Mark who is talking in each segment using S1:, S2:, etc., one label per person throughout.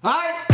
S1: Alright?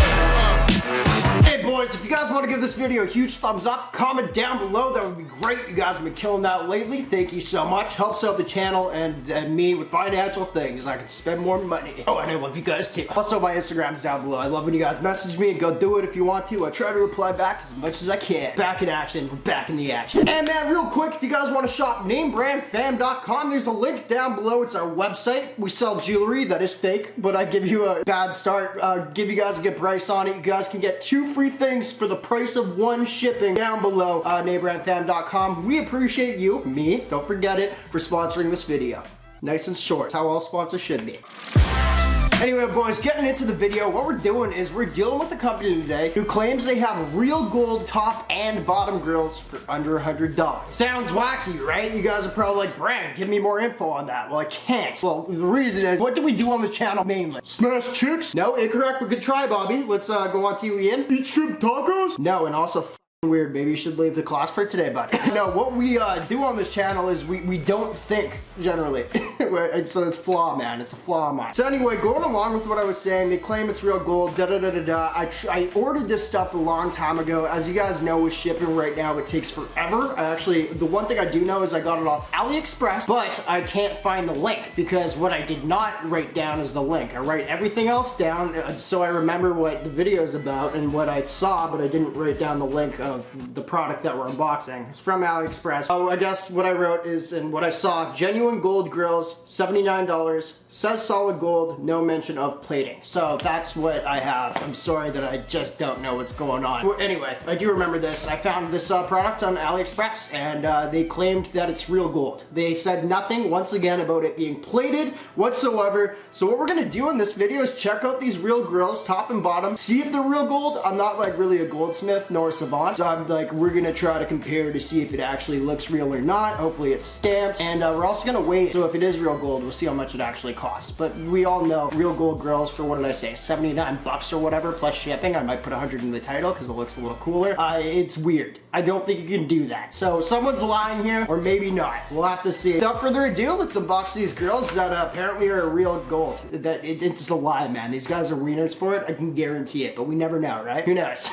S1: Hey boys, if you guys want to give this video a huge thumbs up, comment down below, that would be great. You guys have been killing that lately. Thank you so much. Helps out the channel and me with financial things. I can spend more money. Oh, and I love you guys too. Also, my Instagram's down below. I love when you guys message me. Go do it if you want to. I try to reply back as much as I can. Back in action. We're back in the action. And man, real quick, if you guys want to shop NameBranFam.com, there's a link down below. It's our website. We sell jewelry that is fake, but I give you a bad start. Give you guys a good price on it. You guys can get 2 free things for the price of 1 shipping down below. NameBranFam.com. We appreciate you, me, don't forget it, for sponsoring this video. Nice and short. That's how all sponsors should be. Anyway, boys, getting into the video, what we're doing is we're dealing with a company today who claims they have real gold top and bottom grills for under $100. Sounds wacky, right? You guys are probably like, Brad, give me more info on that. Well, I can't. Well, the reason is, what do we do on the channel mainly? Smash chicks? No, incorrect, but good try, Bobby. Let's go on TV in. Eat shrimp tacos? No, and also weird. Maybe you should leave the class for today, buddy. No, what we do on this channel is we don't think generally. It's a flaw, man. It's a flaw of mine. So anyway, going along with what I was saying, they claim it's real gold. I ordered this stuff a long time ago. As you guys know, with shipping right now, it takes forever. The one thing I do know is I got it off AliExpress, but I can't find the link because what I did not write down is the link. I write everything else down so I remember what the video is about and what I saw, but I didn't write down the link of the product that we're unboxing. It's from AliExpress. Oh, I guess what I wrote is, and what I saw, genuine gold grills, $79, says solid gold, no mention of plating. So that's what I have. I'm sorry that I just don't know what's going on. Well, anyway, I do remember this. I found this product on AliExpress and they claimed that it's real gold. They said nothing, once again, about it being plated whatsoever. So what we're gonna do in this video is check out these real grills, top and bottom, see if they're real gold. I'm not like really a goldsmith nor a savant. So I'm like, we're gonna try to compare to see if it actually looks real or not. Hopefully it's stamped. And we're also gonna wait. So if it is real gold, we'll see how much it actually costs. But we all know real gold grills for, what did I say, 79 bucks or whatever plus shipping. I might put 100 in the title because it looks a little cooler. It's weird. I don't think you can do that. So someone's lying here, or maybe not. We'll have to see. Without further ado, let's unbox these grills that apparently are real gold. It's just a lie, man. These guys are wieners for it. I can guarantee it, but we never know, right? Who knows?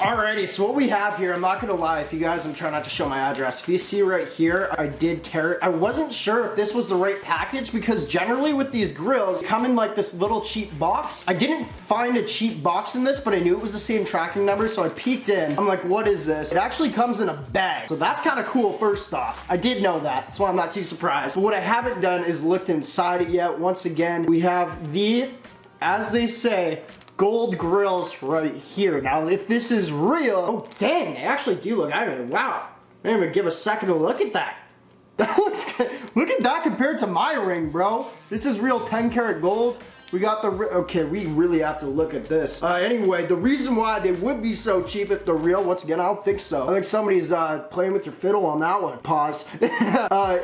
S1: Alrighty, so what we have here, I'm not gonna lie, if you guys, I'm trying not to show my address. If you see right here, I did tear it. I wasn't sure if this was the right package because generally with these grills, they come in like this little cheap box. I didn't find a cheap box in this, but I knew it was the same tracking number, so I peeked in. I'm like, what is this? It actually comes in a bag. So that's kind of cool first off. I did know that, that's why I'm not too surprised. But what I haven't done is looked inside it yet. Once again, we have the, as they say, gold grills right here. Now, if this is real, oh dang, they actually do look, wow. I didn't even give a second to look at that. That looks good. Look at that compared to my ring, bro. This is real 10 karat gold. We got the, okay, we really have to look at this. Anyway, the reason why they would be so cheap if they're real, once again, I don't think so. I think somebody's playing with your fiddle on that one. Pause.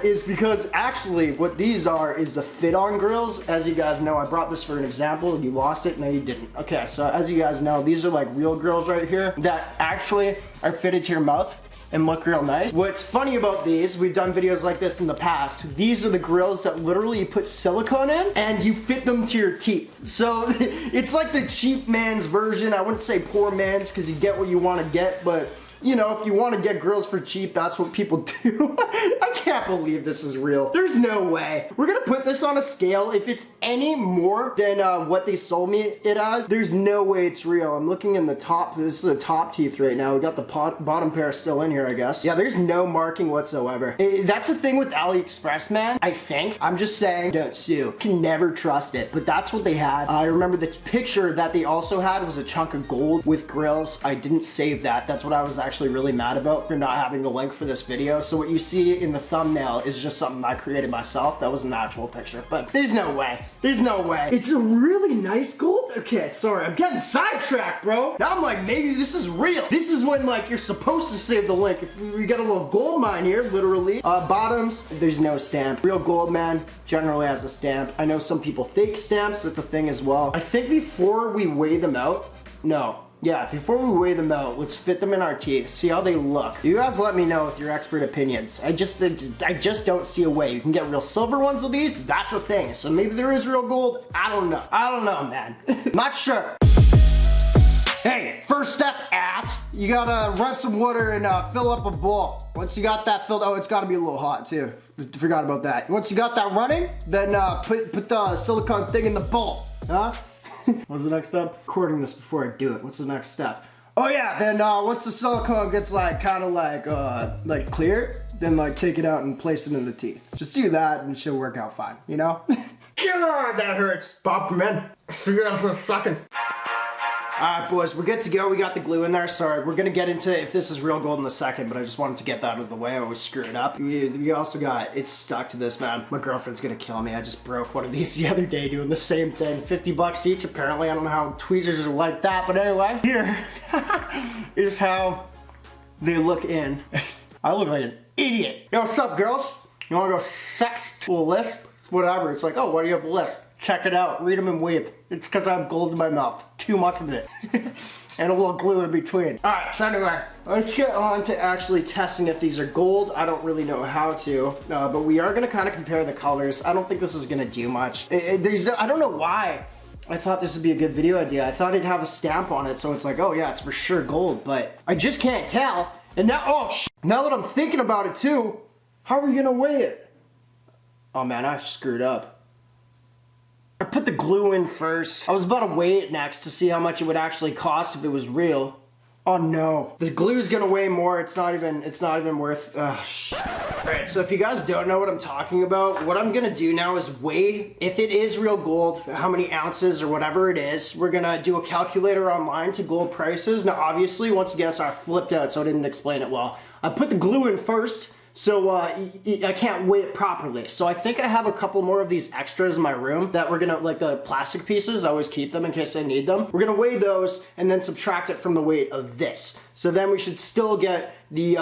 S1: Is because actually what these are is the fit-on grills. As you guys know, I brought this for an example. You lost it, no you didn't. Okay, so as you guys know, these are like real grills right here that actually are fitted to your mouth and look real nice. What's funny about these, we've done videos like this in the past, these are the grills that literally you put silicone in and you fit them to your teeth. So it's like the cheap man's version. I wouldn't say poor man's because you get what you want to get, but you know, if you want to get grills for cheap, that's what people do. I can't believe this is real. There's no way. We're gonna put this on a scale. If it's any more than what they sold me it as, there's no way it's real. I'm looking in the top. This is the top teeth right now. We got the bottom pair still in here, I guess. Yeah, there's no marking whatsoever. That's the thing with AliExpress, man. I think. I'm just saying, don't sue. You can never trust it, but that's what they had. I remember the picture that they also had was a chunk of gold with grills. I didn't save that. That's what I was actually really mad about for not having the link for this video. So what you see in the thumbnail is just something I created myself. That was an actual picture, but there's no way. There's no way. It's a really nice gold. Okay, sorry, I'm getting sidetracked, bro. Now I'm like, maybe this is real. This is when like you're supposed to save the link. If we got a little gold mine here, literally. Bottoms, there's no stamp. Real gold, man, generally has a stamp. I know some people fake stamps. That's a thing as well. I think before we weigh them out, no, Yeah, before we weigh them out, let's fit them in our teeth, see how they look. You guys let me know with your expert opinions. I just don't see a way. You can get real silver ones of these, that's a thing. So maybe there is real gold, I don't know. I don't know, man. Not sure. Hey, first step, ass. You gotta run some water and fill up a bowl. Once you got that filled, oh, it's gotta be a little hot too. Forgot about that. Once you got that running, then put the silicone thing in the bowl, huh? What's the next step? Recording this before I do it. What's the next step? Oh yeah, then once the silicone gets like kind of like clear, then like take it out and place it in the teeth. Just do that and it should work out fine, you know? God, that hurts. Bob, come in. Figure it out for a second. Alright boys, we're good to go. We got the glue in there. Sorry, we're gonna get into if this is real gold in a second, but I just wanted to get that out of the way. I always screw it up. We also got, it's stuck to this, man. My girlfriend's gonna kill me. I just broke one of these the other day doing the same thing. 50 bucks each, apparently. I don't know how tweezers are like that, but anyway. Here is how they look in. I look like an idiot. Yo, what's up, girls? You wanna go sex to a list? Whatever. It's like, oh, why do you have the list? Check it out, read them and weep. It's because I have gold in my mouth. Too much of it. And a little glue in between. Alright, so anyway, let's get on to actually testing if these are gold. I don't really know how to, but we are gonna kind of compare the colors. I don't think this is gonna do much. I don't know why I thought this would be a good video idea. I thought it'd have a stamp on it, so it's like, oh yeah, it's for sure gold, but I just can't tell. And now, oh, now that I'm thinking about it too, how are we gonna weigh it? Oh man, I screwed up. I put the glue in first. I was about to weigh it next to see how much it would actually cost if it was real. Oh no. The glue is gonna weigh more. It's not even worth, Alright, so if you guys don't know what I'm talking about, what I'm gonna do now is weigh, if it is real gold, how many ounces or whatever it is. We're gonna do a calculator online to gold prices. Now obviously, once again, so I flipped out, so I didn't explain it well. I put the glue in first, so I can't weigh it properly. So I think I have a couple more of these extras in my room that we're gonna, like the plastic pieces, I always keep them in case I need them. We're gonna weigh those and then subtract it from the weight of this. So then we should still get the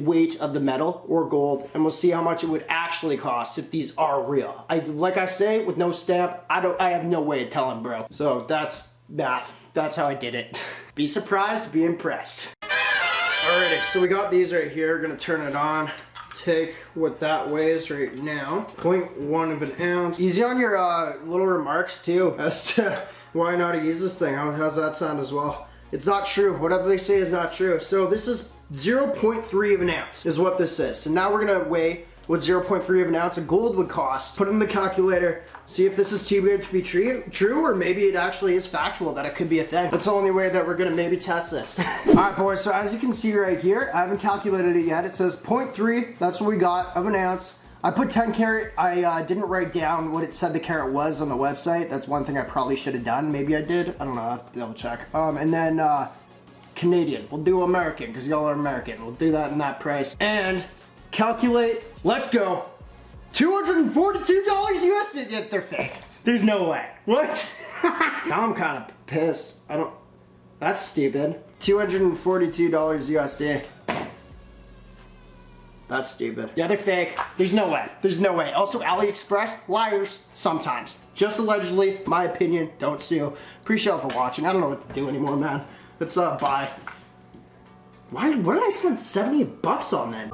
S1: weight of the metal or gold, and we'll see how much it would actually cost if these are real. Like I say, with no stamp, I have no way of telling, bro. So that's math. That's how I did it. Be surprised, be impressed. Alrighty, so we got these right here. Gonna turn it on. Take what that weighs right now, 0.1 of an ounce. Easy on your little remarks too as to why not to use this thing. How's that sound as well? It's not true. Whatever they say is not true. So this is 0.3 of an ounce is what this is. So now we're gonna weigh what 0.3 of an ounce of gold would cost. Put it in the calculator, see if this is too good to be true, or maybe it actually is factual, that it could be a thing. That's the only way that we're gonna maybe test this. All right, boys, so as you can see right here, I haven't calculated it yet. It says 0.3, that's what we got, of an ounce. I put 10 carat, I didn't write down what it said the carat was on the website. That's one thing I probably should have done. Maybe I did, I don't know, I'll have to double check. And then Canadian, we'll do American, because y'all are American. We'll do that in that price. And calculate, let's go. $242 USD, yet they're fake. There's no way. What? Now I'm kind of pissed. That's stupid. $242 USD. That's stupid. Yeah, they're fake. There's no way. There's no way. Also, AliExpress, liars, sometimes. Just allegedly, my opinion, don't sue. Appreciate y'all for watching. I don't know what to do anymore, man. Let's, bye. What did I spend 70 bucks on then?